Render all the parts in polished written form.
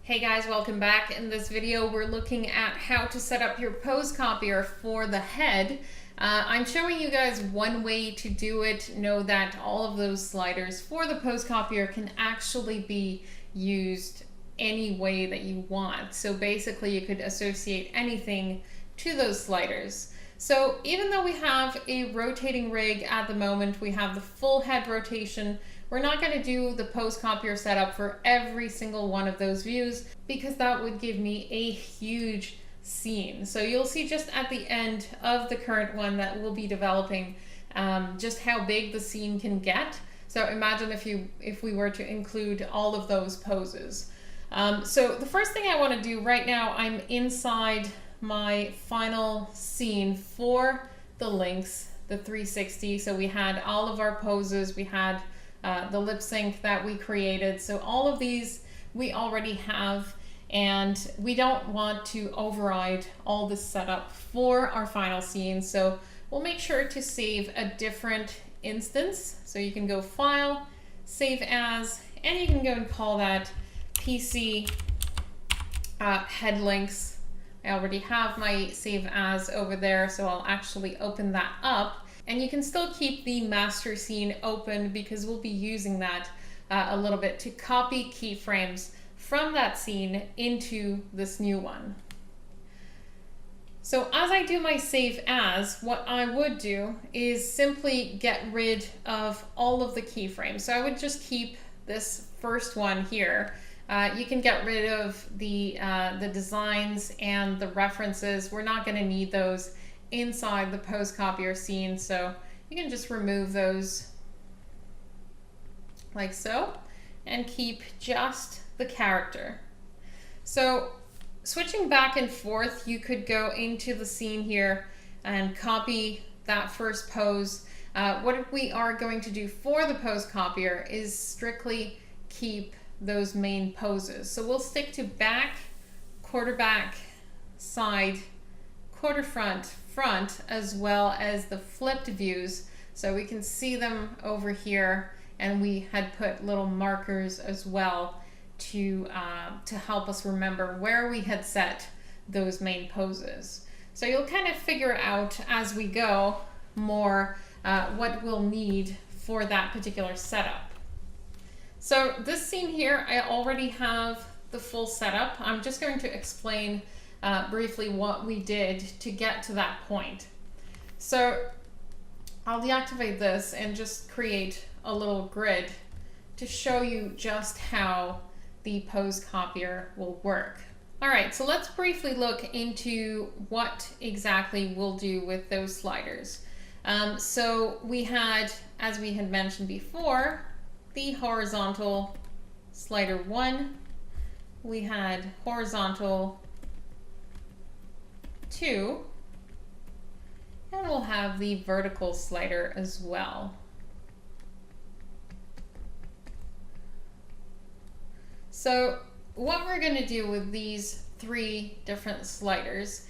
Hey guys, welcome back. In this video, we're looking at how to set up your pose copier for the head. I'm showing you guys one way to do it. Know that all of those sliders for the pose copier can actually be used any way that you want. So basically you could associate anything to those sliders. So even though we have a rotating rig at the moment, we have the full head rotation, we're not going to do the pose copier setup for every single one of those views because that would give me a huge scene. So you'll see just at the end of the current one that we'll be developing just how big the scene can get. So imagine if we were to include all of those poses. So the first thing I want to do right now, I'm inside my final scene for the links, the 360. So we had all of our poses, we had the lip sync that we created. So all of these we already have, and we don't want to override all this setup for our final scene. So we'll make sure to save a different instance. So you can go File, Save As, and you can go and call that PC head links. I already have my Save As over there, so I'll actually open that up. And you can still keep the master scene open because we'll be using that a little bit to copy keyframes from that scene into this new one. So as I do my save as, what I would do is simply get rid of all of the keyframes. So I would just keep this first one here. You can get rid of the designs and the references. We're not going to need those inside the pose copier scene, so you can just remove those like so and keep just the character. So switching back and forth, you could go into the scene here and copy that first pose. What we are going to do for the pose copier is strictly keep those main poses. So we'll stick to back, quarter back, side, quarter front, front, as well as the flipped views. So we can see them over here, and we had put little markers as well to help us remember where we had set those main poses. So you'll kind of figure out as we go more what we'll need for that particular setup. So this scene here, I already have the full setup. I'm just going to explain briefly what we did to get to that point. So I'll deactivate this and just create a little grid to show you just how the pose copier will work. All right, so let's briefly look into what exactly we'll do with those sliders. So we had, as we had mentioned before, the horizontal slider 1, we had horizontal 2, and we'll have the vertical slider as well. So what we're going to do with these 3 different sliders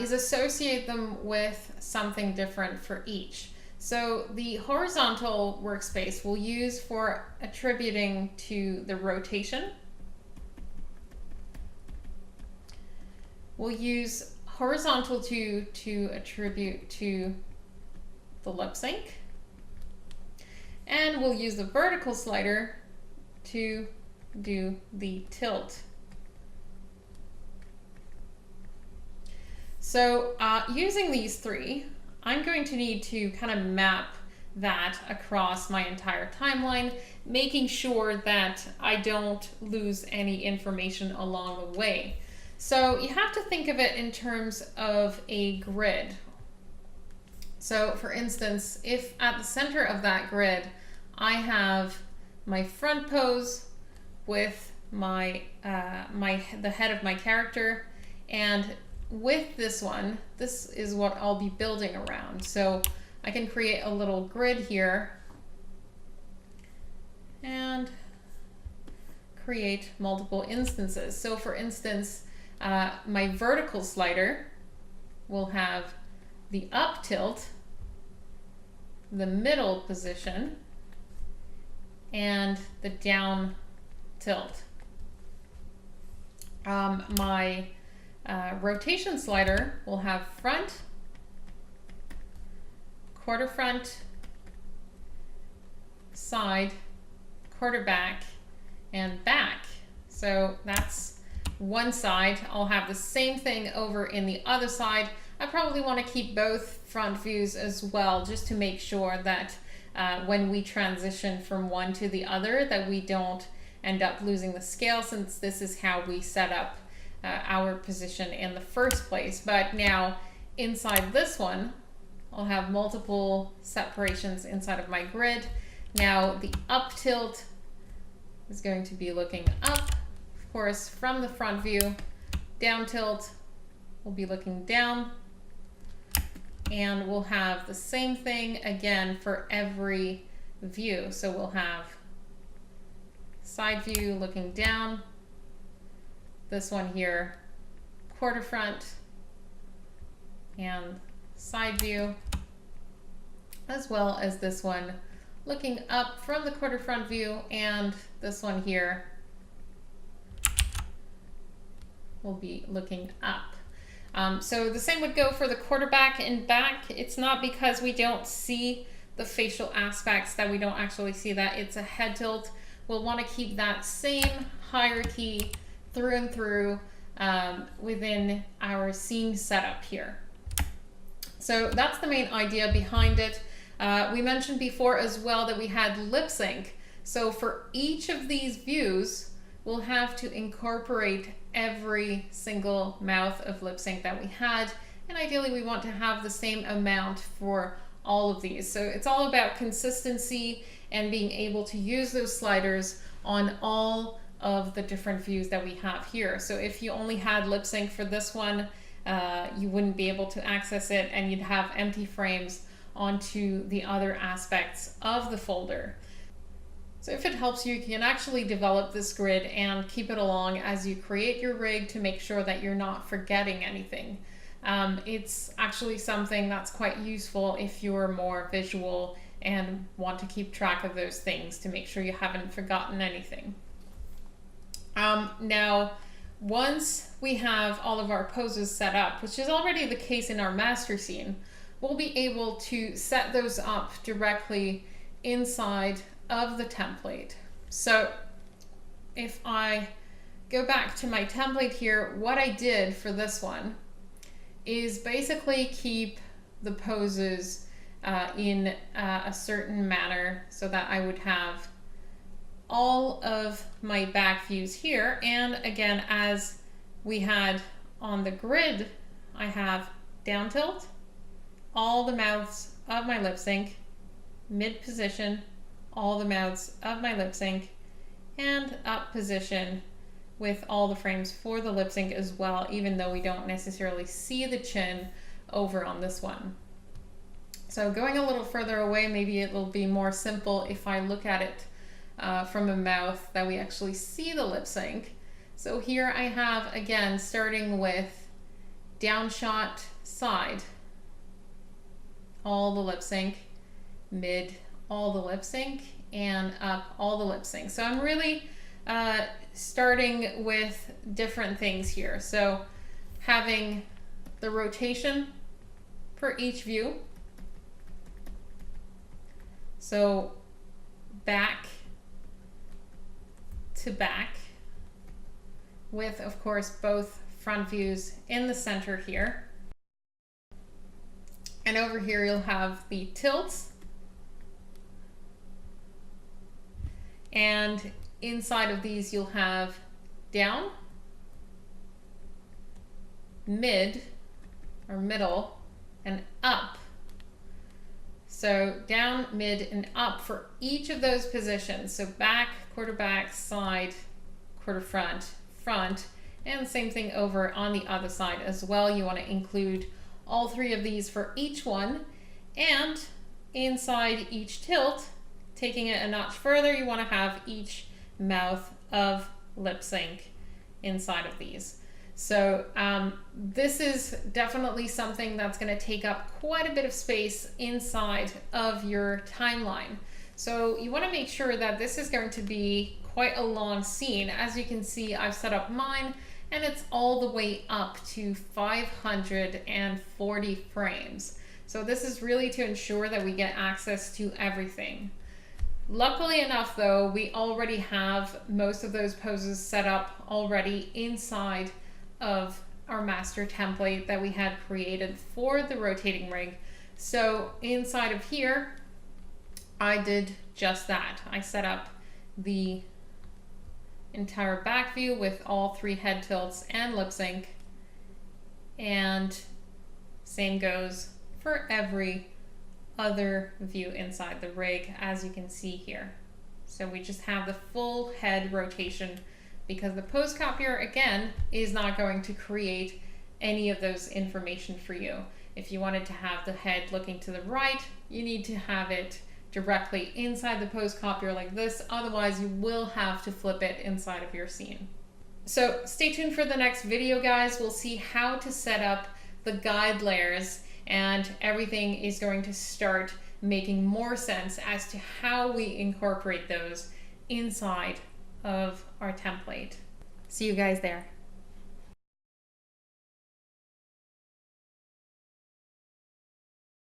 is associate them with something different for each. So the horizontal workspace we'll use for attributing to the rotation. We'll use horizontal to attribute to the lip sync. And we'll use the vertical slider to do the tilt. So using these 3, I'm going to need to kind of map that across my entire timeline, making sure that I don't lose any information along the way. So you have to think of it in terms of a grid. So for instance, if at the center of that grid, I have my front pose with my the head of my character, and with this one, this is what I'll be building around. So I can create a little grid here and create multiple instances. So for instance, my vertical slider will have the up tilt, the middle position, and the down tilt. My rotation slider will have front, quarter front, side, quarter back, and back. So that's one side. I'll have the same thing over in the other side. I probably want to keep both front views as well, just to make sure that when we transition from one to the other, that we don't end up losing the scale, since this is how we set up our position in the first place. But now inside this one, I'll have multiple separations inside of my grid. Now the up tilt is going to be looking up, of course, from the front view. Down tilt will be looking down. And we'll have the same thing again for every view. So we'll have side view looking down, this one here, quarter front, and side view, as well as this one looking up from the quarter front view, and this one here will be looking up. So the same would go for the quarterback and back. It's not because we don't see the facial aspects that we don't actually see that. It's a head tilt. We'll want to keep that same hierarchy through and through within our scene setup here. So that's the main idea behind it. We mentioned before as well that we had lip sync. So for each of these views, we'll have to incorporate every single mouth of lip sync that we had. And ideally we want to have the same amount for all of these. So it's all about consistency and being able to use those sliders on all of the different views that we have here. So if you only had lip sync for this one, you wouldn't be able to access it, and you'd have empty frames onto the other aspects of the folder. So if it helps you, you can actually develop this grid and keep it along as you create your rig to make sure that you're not forgetting anything. It's actually something that's quite useful if you're more visual and want to keep track of those things to make sure you haven't forgotten anything. Now, once we have all of our poses set up, which is already the case in our master scene, we'll be able to set those up directly inside of the template. So if I go back to my template here, what I did for this one is basically keep the poses in a certain manner, so that I would have all of my back views here. And again, as we had on the grid, I have down tilt, all the mouths of my lip sync, mid position, all the mouths of my lip sync, and up position with all the frames for the lip sync as well, even though we don't necessarily see the chin over on this one. So going a little further away, maybe it will be more simple if I look at it from a mouth that we actually see the lip sync. So here I have, again, starting with down shot side, all the lip sync, mid, all the lip sync, and up, all the lip sync. So I'm really starting with different things here. So having the rotation for each view. So back to back, with, of course, both front views in the center here. And over here you'll have the tilts. And inside of these you'll have down, mid or middle, and up. So down, mid, and up for each of those positions. So back, quarter back, side, quarter front, front, and same thing over on the other side as well. You want to include all three of these for each one. And inside each tilt, taking it a notch further, you want to have each mouth of lip sync inside of these. So this is definitely something that's going to take up quite a bit of space inside of your timeline. So you want to make sure that this is going to be quite a long scene. As you can see, I've set up mine and it's all the way up to 540 frames. So this is really to ensure that we get access to everything. Luckily enough though, we already have most of those poses set up already inside of our master template that we had created for the rotating rig. So inside of here, I did just that. I set up the entire back view with all 3 head tilts and lip sync, and same goes for every other view inside the rig, as you can see here. So we just have the full head rotation because the pose copier again is not going to create any of those information for you. If you wanted to have the head looking to the right, you need to have it directly inside the pose copier like this, otherwise you will have to flip it inside of your scene. So stay tuned for the next video, guys. We'll see how to set up the guide layers, and everything is going to start making more sense as to how we incorporate those inside of our template. See you guys there.